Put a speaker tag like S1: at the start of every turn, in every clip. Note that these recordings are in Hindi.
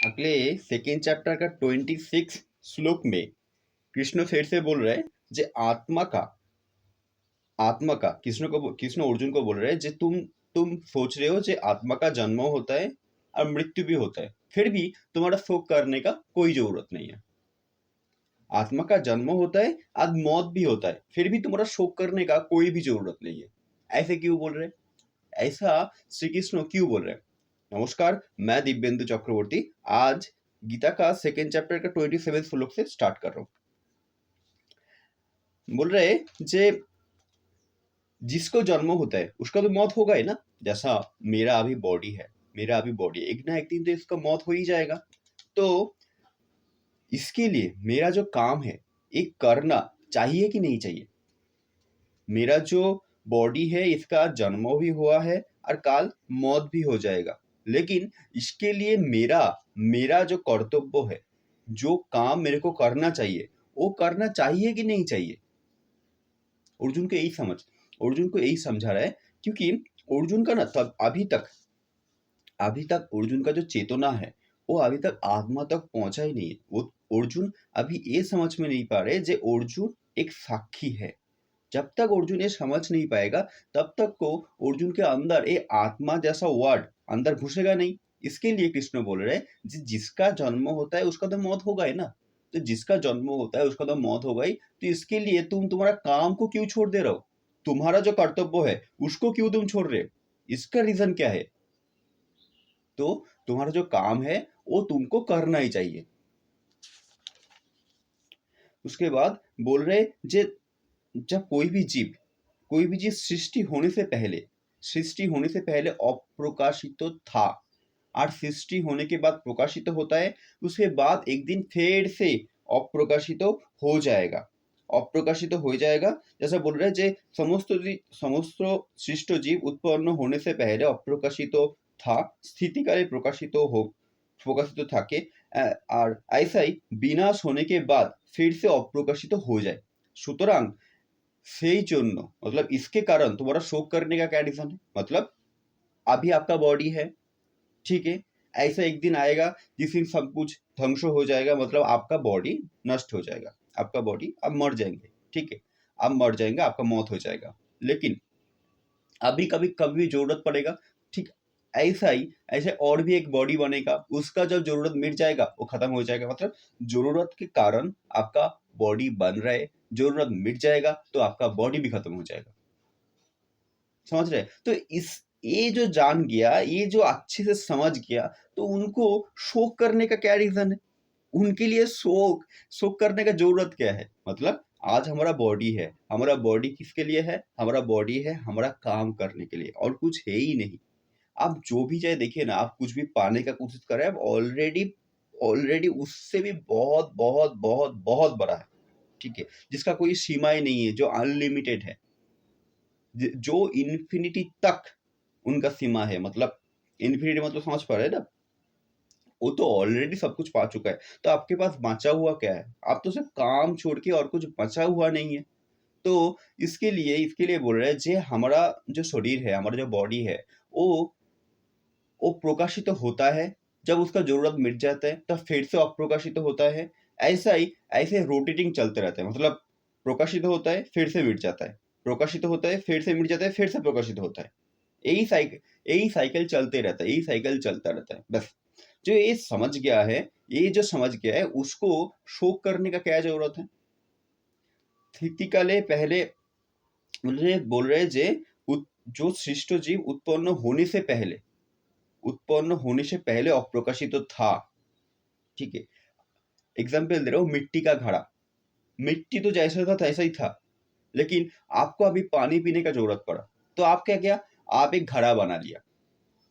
S1: अगले सेकेंड चैप्टर का 26 श्लोक में कृष्ण फिर से बोल रहे हैं जे आत्मा का कृष्ण अर्जुन को बोल रहे हैं जे तुम सोच रहे हो जे आत्मा का जन्म होता है और मृत्यु भी होता है, फिर भी तुम्हारा शोक करने का कोई जरूरत नहीं है। आत्मा का जन्म होता है, आज मौत भी होता है, फिर भी तुम्हारा शोक करने का कोई भी जरूरत नहीं है। ऐसे क्यों बोल रहे हैं? ऐसा श्री कृष्ण क्यों बोल रहे हैं? नमस्कार, मैं दिव्येंदु चक्रवर्ती आज गीता का सेकेंड चैप्टर का 27 श्लोक से स्टार्ट कर रहा हूँ। बोल रहे जे जिसको जन्म होता है उसका तो मौत होगा ही ना। जैसा मेरा अभी बॉडी है, एक ना एक दिन तो इसका मौत हो ही जाएगा। तो इसके लिए मेरा जो काम है एक करना चाहिए कि नहीं चाहिए? मेरा जो बॉडी है इसका जन्म भी हुआ है और काल मौत भी हो जाएगा, लेकिन इसके लिए मेरा मेरा जो कर्तव्य है, जो काम मेरे को करना चाहिए, वो करना चाहिए कि नहीं चाहिए? अर्जुन को यही समझा रहा है, क्योंकि अर्जुन का ना तब अभी तक अर्जुन का जो चेतना है वो अभी तक आत्मा तक पहुंचा ही नहीं है। वो अर्जुन अभी ये समझ में नहीं पा रहे जे अर्जुन एक साक्षी है। जब तक अर्जुन ये समझ नहीं पाएगा तब तक को अर्जुन के अंदर ये आत्मा जैसा वर्ड अंदर घुसेगा नहीं। इसके लिए कृष्ण बोल रहे हैं जिसका जन्म होता है उसका तो मौत होगा ही ना। तो जिसका जन्म होता है उसका तो मौत होगा ही, तो इसके लिए तुम्हारा काम को क्यों छोड़ दे रहे हो? तुम्हारा जो कर्तव्य है उसको क्यों तुम छोड़ रहे हो? इसका रीजन क्या है? तो तुम्हारा जो काम है वो तुमको करना ही चाहिए। उसके बाद बोल रहे जे जब कोई भी जीव सृष्टि होने से पहले अप्रकाशित था, और सृष्टि होने के बाद प्रकाशित होता है, उसके बाद एक दिन फिर से अप्रकाशित हो जाएगा। जैसा बोल रहे हैं जे समस्त सृष्ट जीव उत्पन्न होने से पहले अप्रकाशित था, स्थितिकाले प्रकाशित থাকে, আর ऐसा ही विनाश होने के बाद फिर से अप्रकाशित हो जाए। সুতরাং সেই জন্য मतलब इसके कारण तुम्हारा शोक करने का क्या रीजन है? मतलब अभी आपका बॉडी है, ठीक है, ऐसा एक दिन आएगा जिस दिन सब कुछ ध्वंस हो जाएगा, मतलब आपका बॉडी नष्ट हो जाएगा, आपका बॉडी आप मर जाएंगे, ठीक है, आप मर जाएंगे, आपका मौत हो जाएगा। लेकिन अभी कभी कभी जरूरत पड़ेगा, ठीक ऐसे और भी एक बॉडी बनेगा, उसका जब जरूरत मिट जाएगा वो खत्म हो जाएगा। मतलब जरूरत के कारण आपका बॉडी बन रहा है, जरूरत मिट जाएगा तो आपका बॉडी भी खत्म हो जाएगा। समझ रहे? तो इस ये जो जान गया, ये जो अच्छे से समझ गया, तो उनको शोक करने का क्या रीजन है? उनके लिए शोक करने का जरूरत क्या है? मतलब आज हमारा बॉडी है, हमारा बॉडी किसके लिए है? हमारा बॉडी है हमारा काम करने के लिए, और कुछ है ही नहीं। आप जो भी चाहे देखिए ना, आप कुछ भी पाने का कोशिश करें, आप ऑलरेडी ऑलरेडी उससे भी बहुत बहुत बहुत बहुत बड़ा है, ठीक है, जिसका कोई सीमा ही नहीं है, जो अनलिमिटेड है, जो इन्फिनिटी तक उनका सीमा है। मतलब इन्फिनिटी मतलब समझ पा रहे हैं ना? वो तो ऑलरेडी सब कुछ पा चुका है, तो आपके पास बचा हुआ क्या है? आप तो सिर्फ काम छोड़ के और कुछ बचा हुआ नहीं है। तो इसके लिए बोल रहे हैं जे हमारा जो शरीर है, हमारा जो बॉडी है, वो वो प्रकाशित तो होता है, जब उसका जरूरत मिट जाता है तब फिर से अप्रकाशित होता है। ऐसे रोटेटिंग चलते रहता है, मतलब प्रकाशित होता है फिर से मिट जाता है, प्रकाशित होता है फिर से मिट जाता है, फिर से प्रकाशित होता है। यही साइकिल चलता रहता है बस। जो समझ गया है उसको शोक करने का क्या जरूरत है? स्थितिकाले पहले बोल रहे जे जो सृष्ट जीव उत्पन्न होने से पहले अप्रकाशित तो था, ठीक है। एग्जाम्पल दे रहा हूँ, मिट्टी का घड़ा। मिट्टी तो जैसा था तैसा ही था, लेकिन आपको अभी पानी पीने का जरूरत पड़ा, तो आप क्या किया? आप एक घड़ा बना लिया,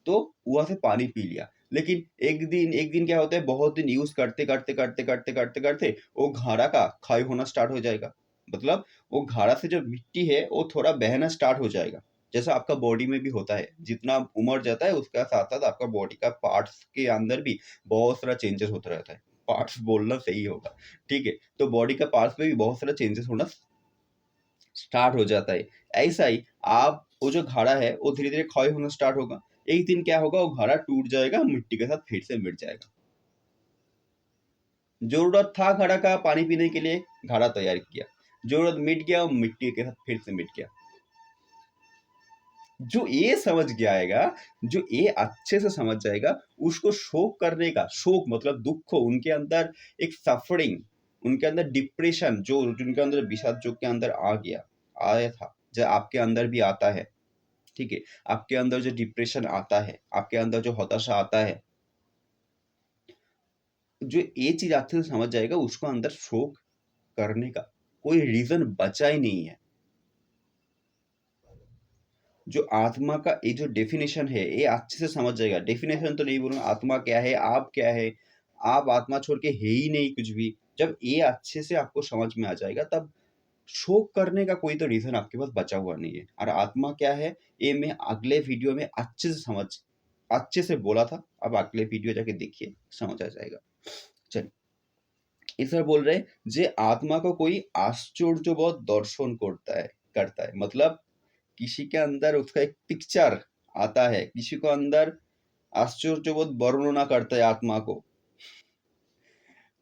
S1: तो वहां से पानी पी लिया। लेकिन एक दिन क्या होता है, बहुत दिन यूज करते वो घड़ा का क्षय होना स्टार्ट हो जाएगा। मतलब वो घड़ा से जो मिट्टी है वो थोड़ा बहना स्टार्ट हो जाएगा। जैसा आपका बॉडी में भी होता है, जितना उम्र जाता है उसका साथ साथ आपका बॉडी का पार्ट्स के अंदर भी बहुत सारा चेंजेस होता रहता है। पार्ट्स बोलना सही होगा, ठीक है। तो बॉडी का पार्ट्स में भी बहुत सारा चेंजेस होना स्टार्ट हो जाता है। ऐसा ही आप वो जो घड़ा है वो धीरे धीरे क्षय होना स्टार्ट होगा। एक दिन क्या होगा, वो घड़ा टूट जाएगा, मिट्टी के साथ फिर से मिट जाएगा। जरूरत था घड़ा का पानी पीने के लिए, घड़ा तैयार किया, जरूरत मिट गया, मिट्टी के साथ फिर से मिट गया। जो ये समझ गया आएगा, जो ये अच्छे से समझ जाएगा, उसको शोक करने का, शोक मतलब दुख, उनके अंदर एक सफरिंग, उनके अंदर डिप्रेशन, जो उनके अंदर विषाद जो के अंदर आया था, जो आपके अंदर भी आता है, ठीक है, आपके अंदर जो डिप्रेशन आता है, आपके अंदर जो हताशा आता है, जो ये चीज अच्छे से समझ जाएगा, उसको अंदर शोक करने का कोई रीजन बचा ही नहीं है। जो आत्मा का ये जो डेफिनेशन है, ये अच्छे से समझ जाएगा। डेफिनेशन तो नहीं बोलूंगा, आत्मा क्या है, आप क्या है, आप आत्मा छोड़ के है ही नहीं कुछ भी। जब ये अच्छे से आपको समझ में आ जाएगा, तब शोक करने का कोई तो रीजन आपके पास बचा हुआ नहीं है। और आत्मा क्या है, ये मैं अगले वीडियो में अच्छे से बोला था। अब अगले वीडियो जाके देखिए, समझ आ जाएगा। चलिए, इस बार बोल रहे हैं जे आत्मा को कोई आश्चर्य बहुत दर्शन करता है, मतलब किसी के अंदर उसका एक पिक्चर आता है, किसी को अंदर आश्चर्य बहुत वर्णना करता है आत्मा को।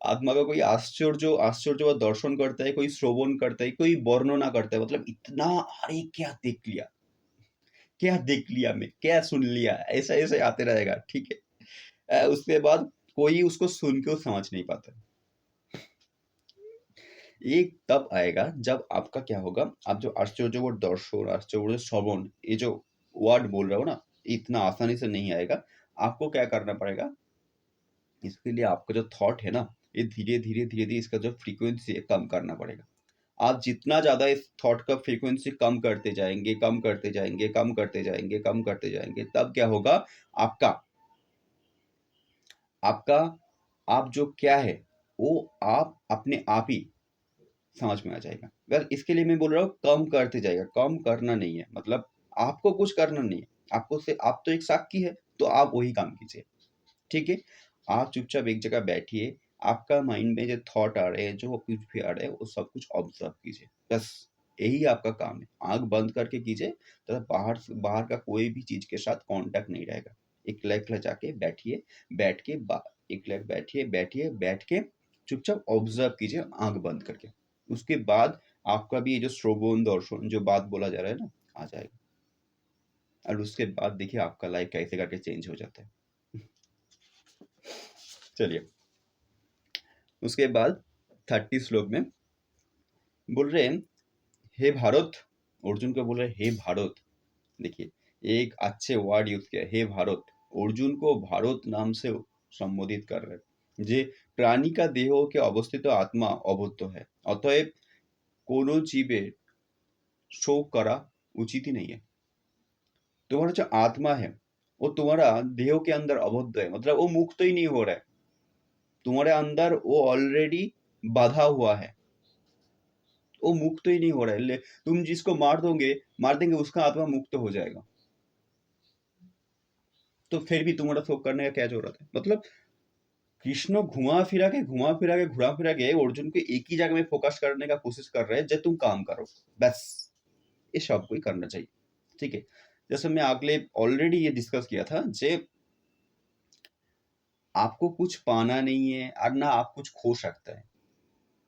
S1: आत्मा का कोई आश्चर्य बहुत दर्शन करता है, कोई श्रवण करता है, कोई वर्णना करता है, मतलब इतना, अरे क्या देख लिया, क्या देख लिया, मैं क्या सुन लिया, ऐसा ऐसे आते रहेगा, ठीक है। उसके बाद कोई उसको सुन के समझ नहीं पाता। एक तब आएगा जब आपका क्या होगा, आप जो आश्चर्य वो दर्शन, आश्चर्य श्रवण, ये जो वर्ड बोल रहे हो ना, इतना आसानी से नहीं आएगा। आपको क्या करना पड़ेगा, इसके लिए आपका जो थॉट है ना, ये धीरे धीरे धीरे धीरे इसका जो फ्रीक्वेंसी है कम करना पड़ेगा। आप जितना ज्यादा इस थॉट का फ्रीक्वेंसी कम करते जाएंगे, कम करते जाएंगे, कम करते जाएंगे, कम करते जाएंगे, तब क्या होगा, आपका आपका आप जो क्या है, वो आप अपने आप ही समझ में आ जाएगा। बस इसके लिए मैं बोल रहा हूँ, कम करते जाएगा, कम करना नहीं है, मतलब आपको कुछ करना नहीं है, आपको से आप तो एक साक्षी है, तो आप वही काम कीजिए, ठीक है। आप चुपचाप एक जगह बैठिए, आपका माइंड में जो थॉट आ रहे हैं, जो कुछ भी आ रहे हैं, वो सब कुछ ऑब्जर्व कीजिए, बस यही आपका काम है। आंख बंद करके कीजिए, तथा बाहर का कोई भी चीज के साथ कांटेक्ट नहीं रहेगा। एक लाइक जाके बैठिए, बैठ के एक लाइक बैठिए, बैठ के चुपचाप ऑब्जर्व कीजिए आंख बंद करके। उसके बाद आपका भी ये जो श्रवण दर्शन जो बात बोला जा रहा है ना, आ जाएगा। और उसके बाद देखिए आपका लाइफ कैसे करके चेंज हो जाता है। चलिए, उसके बाद 30 श्लोक में बोल रहे हैं, हे भारत, अर्जुन को बोल रहे हैं, हे भारत। देखिए, एक अच्छे वर्ड यूज किया, हे भारत। अर्जुन को भारत नाम से संबोधित कर रहे हैं। যে প্রাণিকা দেহকে অবস্থিত আত্মা অবদ্ধ है, অতএব কোনো জীবের शोक करा उचित ही नहीं है। तुम्हारा जो आत्मा है, वो तुम्हारा देह के अंदर अबद्ध है, मतलब वो मुक्त ही नहीं हो रहा है, तुम्हारे अंदर वो ऑलरेडी बाधा हुआ है, वो मुक्त ही नहीं हो रहा है। तुम जिसको मार देंगे उसका आत्मा मुक्त हो जाएगा, तो फिर भी तुम्हारा शोक करने का क्या जरूरत है। मतलब कृष्ण घुमा फिरा के अर्जुन को एक ही जगह में फोकस करने का कोशिश कर रहे हैं, जब तुम काम करो, बस ये सब कोई करना चाहिए, ठीक है। जैसे मैं अगले ऑलरेडी ये डिस्कस किया था, जे आपको कुछ पाना नहीं है और ना आप कुछ खो सकते हैं।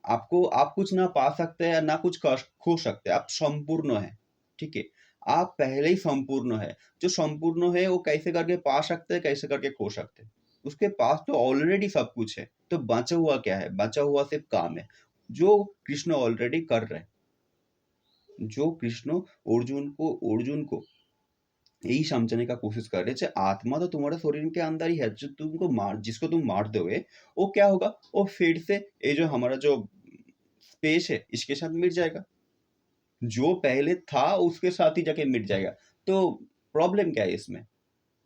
S1: आप कुछ ना पा सकते हैं ना कुछ खो सकते हैं, आप संपूर्ण है, ठीक है। आप पहले ही संपूर्ण है। जो संपूर्ण है वो कैसे करके पा सकते हैं, कैसे करके खो सकते हैं। उसके पास तो ऑलरेडी सब कुछ है, तो बचा हुआ क्या है, बचा हुआ सिर्फ काम है, जो कृष्ण ऑलरेडी कर रहे हैं। जो कृष्ण अर्जुन को यही समझने का कोशिश कर रहे थे, आत्मा तो तुम्हारे शरीर के अंदर ही है, जो जिसको तुम मार दोगे, वो क्या होगा, वो फिर से ये जो हमारा जो स्पेस है इसके साथ मिट जाएगा, जो पहले था उसके साथ ही जाके मिट जाएगा। तो प्रॉब्लम क्या है इसमें,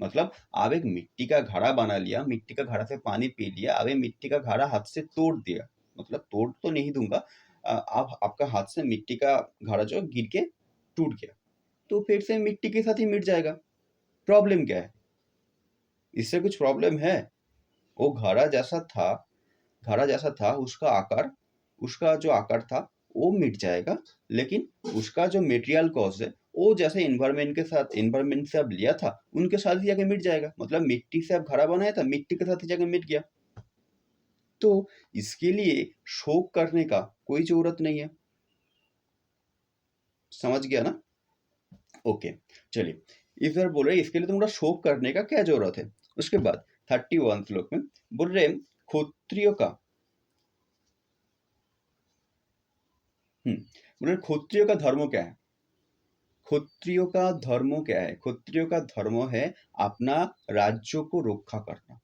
S1: मतलब आप एक मिट्टी का घड़ा बना लिया, मिट्टी का घड़ा से पानी पी लिया, अब ये मिट्टी का घड़ा हाथ से तोड़ दिया, मतलब तोड़ तो नहीं दूंगा, आप आपका हाथ से मिट्टी का घड़ा जो गिर के टूट गया, तो फिर से मिट्टी के साथ ही मिट जाएगा। प्रॉब्लम क्या है, इससे कुछ प्रॉब्लम है। वो घड़ा जैसा था, उसका जो आकार था वो मिट जाएगा, लेकिन उसका जो मेटेरियल कॉज है, वो जैसे इन्वायरमेंट से अब लिया था उनके साथ ही जाके मिट जाएगा। मतलब मिट्टी से अब घड़ा बनाया था, मिट्टी के साथ ही जाके मिट गया। तो इसके लिए शोक करने का कोई ज़रूरत नहीं है। समझ गया ना? ओके, चलिए। इस बार बोल रहे हैं इसके लिए तुमको शोक करने का क्या ज़रूरत है? उसके बाद 31 श्लोक में बोल रहे हैं क्षत्रियो का बोल रहे क्षत्रियो का धर्म क्या है? क्षत्रियो का धर्म क्या है? क्षत्रियो का धर्म है अपना राज्यों को रक्षा करना।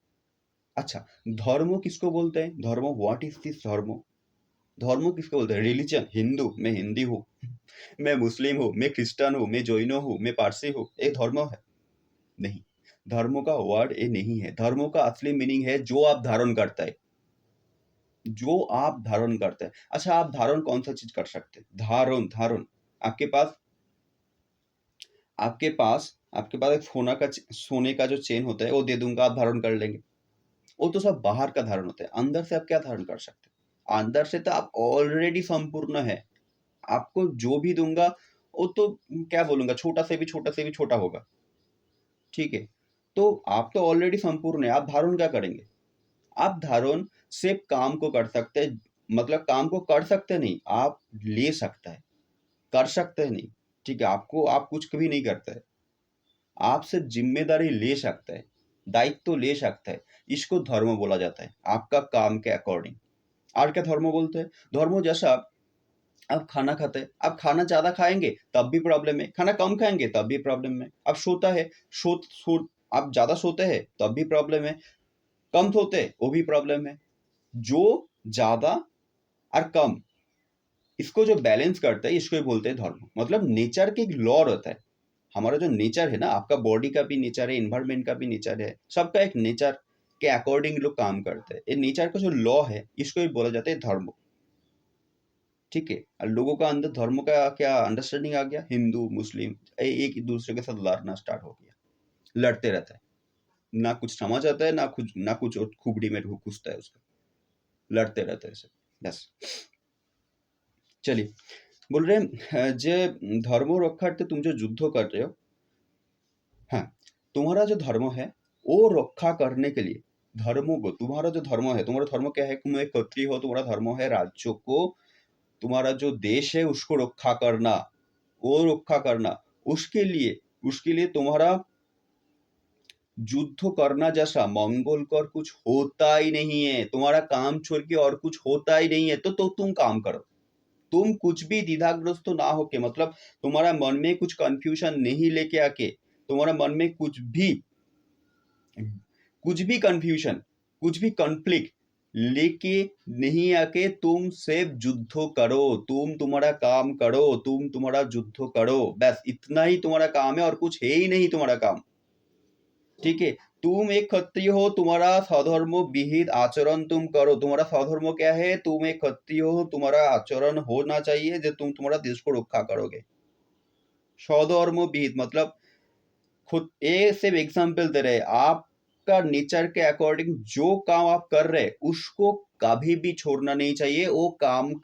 S1: अच्छा, धर्म किसको बोलते हैं? धर्म, व्हाट इज दिस धर्म? धर्म किसको बोलते हैं? रिलीजन, हिंदू, मैं हिंदी हूँ, मैं मुस्लिम हूँ, मैं क्रिश्चियन हूँ, मैं जैन हूँ, मैं पारसी हूँ, ये धर्म है? नहीं, धर्म का वर्ड ये नहीं है। धर्म का असली मीनिंग है जो आप धारण करता है, जो आप धारण करते हैं। अच्छा, आप धारण कौन सा चीज कर सकते हैं? धारण, धारण आपके पास आपके पास एक सोने का जो चेन होता है वो दे दूंगा, आप धारण कर लेंगे। वो तो सब बाहर का धारण होता है, अंदर से आप क्या धारण कर सकते हैं? अंदर से तो आप ऑलरेडी संपूर्ण है। आपको जो भी दूंगा वो तो क्या बोलूंगा, छोटा से भी छोटा से भी छोटा होगा। ठीक है, तो आप तो ऑलरेडी संपूर्ण है, आप धारण क्या करेंगे? आप धारण सिर्फ काम को कर सकते हैं, मतलब काम को कर सकते नहीं, आप ले सकता है, कर सकते नहीं। ठीक है, आपको आप कुछ कभी नहीं करते है, आप सिर्फ जिम्मेदारी ले सकते हैं, दायित्व तो ले सकते हैं। इसको धर्म बोला जाता है, आपका काम के अकॉर्डिंग। और क्या धर्म बोलते हैं? धर्म जैसा आप खाना खाते हैं, आप खाना ज्यादा खाएंगे तब भी प्रॉब्लम है, खाना कम खाएंगे तब भी प्रॉब्लम है। आप सोता है, आप ज्यादा सोते हैं तब भी प्रॉब्लम है, कम सोते हैं वो भी प्रॉब्लम है। जो ज्यादा और कम, इसको जो बैलेंस करता है इसको ही बोलते हैं धर्म। मतलब नेचर के एक लॉ रहता है। हमारा जो नेचर है ना, आपका बॉडी का भी नेचर है, इन्वायरमेंट का भी नेचर है, सबका एक नेचर के अकॉर्डिंग लोग काम करते हैं। ये नेचर का जो लॉ है इसको ही बोला जाता है धर्म। ठीक है, और लोगों का अंदर धर्म का क्या अंडरस्टैंडिंग आ गया? हिंदू मुस्लिम एक दूसरे के साथ लड़ना स्टार्ट हो गया, लड़ते रहता है, ना कुछ समझ आता है, ना कुछ और खुबड़ी में घुसता है उसका, लड़ते रहते हैं सब, बस। चलिए, बोल रहे हैं जे धर्म रक्षार्थ तुम जो युद्ध कर रहे हो, हाँ, तुम्हारा जो धर्म है वो रक्षा करने के लिए, धर्मों को, तुम्हारा जो धर्म है, तुम्हारा धर्म क्या है? तुम एक क्षत्रिय हो, तुम्हारा धर्म है राज्यों को, तुम्हारा जो देश है उसको रक्षा करना, वो रक्षा करना। उसके लिए तुम्हारा युद्ध करना जैसा मंगोल को और कुछ होता ही नहीं है। तुम्हारा काम छोड़ के और कुछ होता ही नहीं है, तो तुम काम करो। तुम कुछ भी द्विधाग्रस्त ना होके, मतलब तुम्हारा मन में कुछ कंफ्यूजन नहीं लेके आके, तुम्हारा मन में कुछ भी कंफ्यूजन, कुछ भी कॉन्फ्लिक्ट लेके नहीं आके, तुम सिर्फ युद्ध करो, तुम तुम्हारा काम करो, तुम तुम्हारा युद्ध करो, बस इतना ही तुम्हारा काम है और कुछ है ही नहीं तुम्हारा काम। ठीक है, तुम एक क्षत्रिय हो, तुम्हारा स्वधर्म विहित आचरण तुम करो। तुम्हारा स्वधर्म क्या है? तुम एक क्षत्रिय हो, तुम्हारा आचरण होना चाहिए जो तुम तुम्हारा देश को रक्षा करोगे। स्वधर्म विहित मतलब खुद ए सिर्फ एग्जाम्पल दे रहे, आपका नेचर के अकॉर्डिंग जो काम आप कर रहे उसको कभी भी छोड़ना नहीं चाहिए। वो काम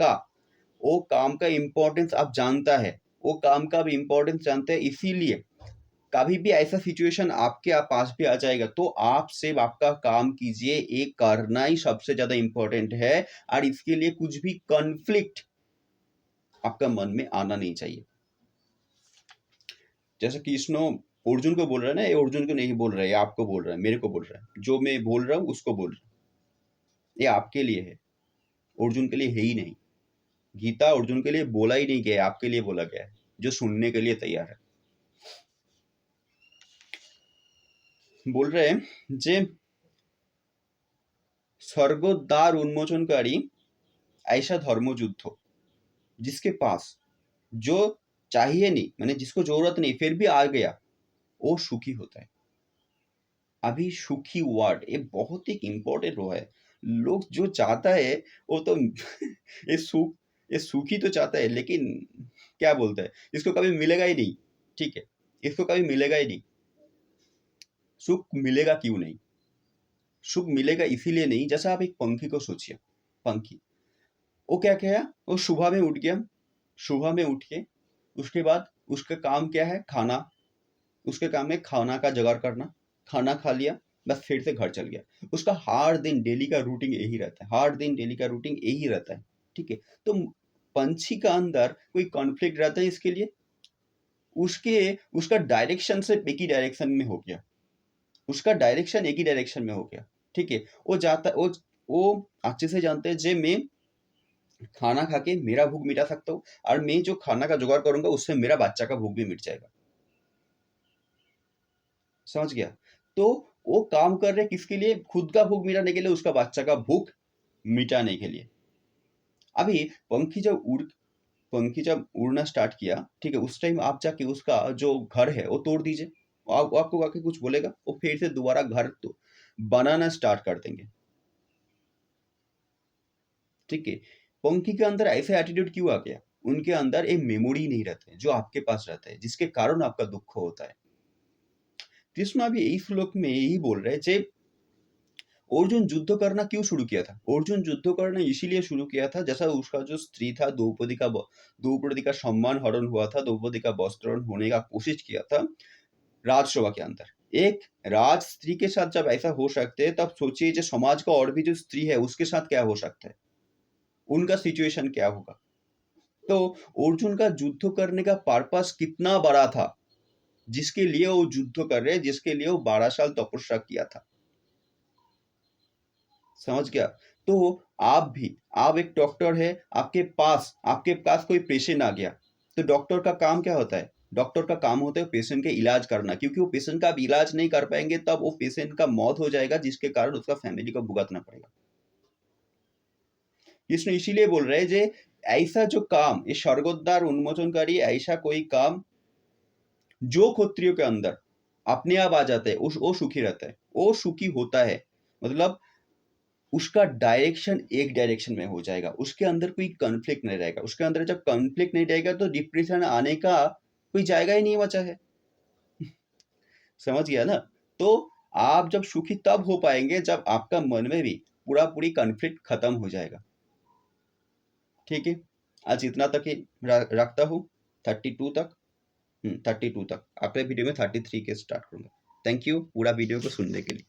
S1: का इम्पोर्टेंस आप जानता है, वो काम का भी इम्पोर्टेंस जानते हैं, इसीलिए कभी भी ऐसा सिचुएशन आपके पास भी आ जाएगा तो आप सिर्फ आपका काम कीजिए, ये करना ही सबसे ज्यादा इम्पोर्टेंट है। और इसके लिए कुछ भी कॉन्फ्लिक्ट आपका मन में आना नहीं चाहिए। जैसे कृष्ण अर्जुन को बोल रहा है ना, ये अर्जुन को नहीं बोल रहा है, ये आपको बोल रहा है, मेरे को बोल रहा है, जो मैं बोल रहा हूँ उसको बोल रहा है। ये आपके लिए है, अर्जुन के लिए है ही नहीं। गीता अर्जुन के लिए बोला ही नहीं गया है, आपके लिए बोला गया है, जो सुनने के लिए तैयार है। बोल रहे हैं जे स्वर्गोद्धार उन्मोचनकारी ऐसा धर्मयुद्ध जिसके पास जो चाहिए नहीं, मैंने जिसको जरूरत नहीं फिर भी आ गया, वो सुखी होता है। अभी सुखी वर्ड ये बहुत एक इम्पोर्टेंट वो है। लोग जो चाहता है वो तो ये सुखी तो चाहता है, लेकिन क्या बोलता है, इसको कभी मिलेगा ही नहीं। ठीक है, इसको कभी मिलेगा ही नहीं। सुख मिलेगा क्यों नहीं? सुख मिलेगा इसीलिए नहीं, जैसा आप एक पंखी को सोचिए। पंखी, वो क्या किया? वो सुबह में उठ गया, सुबह में उठ के उसके बाद उसका काम क्या है? खाना। उसके काम में खाना का जुगाड़ करना। खाना खा लिया, बस फिर से घर चल गया। उसका हर दिन डेली का रूटीन यही रहता है, हर दिन डेली का रूटीन यही रहता है, ठीक है। तो पंछी का अंदर कोई कॉन्फ्लिक्ट रहता है इसके लिए, उसके उसका डायरेक्शन सिर्फ एक ही डायरेक्शन में हो गया, उसका डायरेक्शन एक ही डायरेक्शन में हो गया, ठीक है। वो जाता वो अच्छे से जानते हैं जे मैं खाना खा के मेरा भूख मिटा सकता हूँ, और मैं जो खाना का जुगाड़ करूंगा उससे मेरा बच्चा का भूख भी मिट जाएगा। समझ गया? तो वो काम कर रहे किसके लिए? खुद का भूख मिटाने के लिए, उसका बच्चा का भूख मिटाने के लिए। अभी पंखी जब उड़ पंखी जब उड़ना स्टार्ट किया, ठीक है, उस टाइम आप जाके उसका जो घर है वो तोड़ दीजिए, वो आपको आके कुछ बोलेगा? वो फिर से दोबारा घर तो बनाना स्टार्ट कर देंगे, ठीक है। पंखी के अंदर ऐसा एटीट्यूड क्यों आ गया? उनके अंदर एक मेमोरी नहीं रहते जो आपके पास रहता है, जिसके कारण आपका दुख होता है। कृष्ण अभी इस श्लोक में यही बोल रहे हैं जे अर्जुन युद्ध करना क्यों शुरू किया था? अर्जुन युद्ध करना इसीलिए शुरू किया था, जैसा उसका जो स्त्री था द्रौपदी का सम्मान हरण हुआ था, द्रौपदी का वस्त्रण होने का कोशिश किया था राजसभा के अंदर। एक राज स्त्री के साथ जब ऐसा हो सकते हैं, तब सोचिए जो समाज का और भी जो स्त्री है उसके साथ क्या हो सकता है, उनका सिचुएशन क्या होगा। तो अर्जुन का युद्ध करने का पर्पस कितना बड़ा था, जिसके लिए वो युद्ध कर रहे, जिसके लिए वो 12 साल तपस्या किया था। समझ गया? तो आप एक डॉक्टर है, आपके पास कोई पेशेंट आ गया, तो डॉक्टर का काम क्या होता है? डॉक्टर का काम होता है पेशेंट के इलाज करना, क्योंकि वो पेशेंट का आप इलाज नहीं कर पाएंगे तब वो पेशेंट का मौत हो जाएगा, जिसके कारण उसका फैमिली को भुगतना पड़ेगा। इसमें इसीलिए बोल रहे हैं जे ऐसा जो काम, ये स्वर्गोद्धार उन्मोचनकारी ऐसा कोई काम जो क्षत्रियो के अंदर अपने आप आ जाता है, वो सुखी रहता है, वो सुखी होता है। मतलब उसका डायरेक्शन एक डायरेक्शन में हो जाएगा, उसके अंदर कोई कॉन्फ्लिक्ट नहीं रहेगा। उसके अंदर जब कॉन्फ्लिक्ट नहीं रहेगा तो डिप्रेशन आने का कोई जाएगा ही नहीं बचा है। समझ गया ना? तो आप जब सुखी तब हो पाएंगे जब आपका मन में भी पूरा पूरी कॉन्फ्लिक्ट खत्म हो जाएगा, ठीक है। आज इतना तक ही रखता हूँ, 32 तक। 32 तक, अगले वीडियो में 33 के स्टार्ट करूंगा। थैंक यू पूरा वीडियो को सुनने के लिए।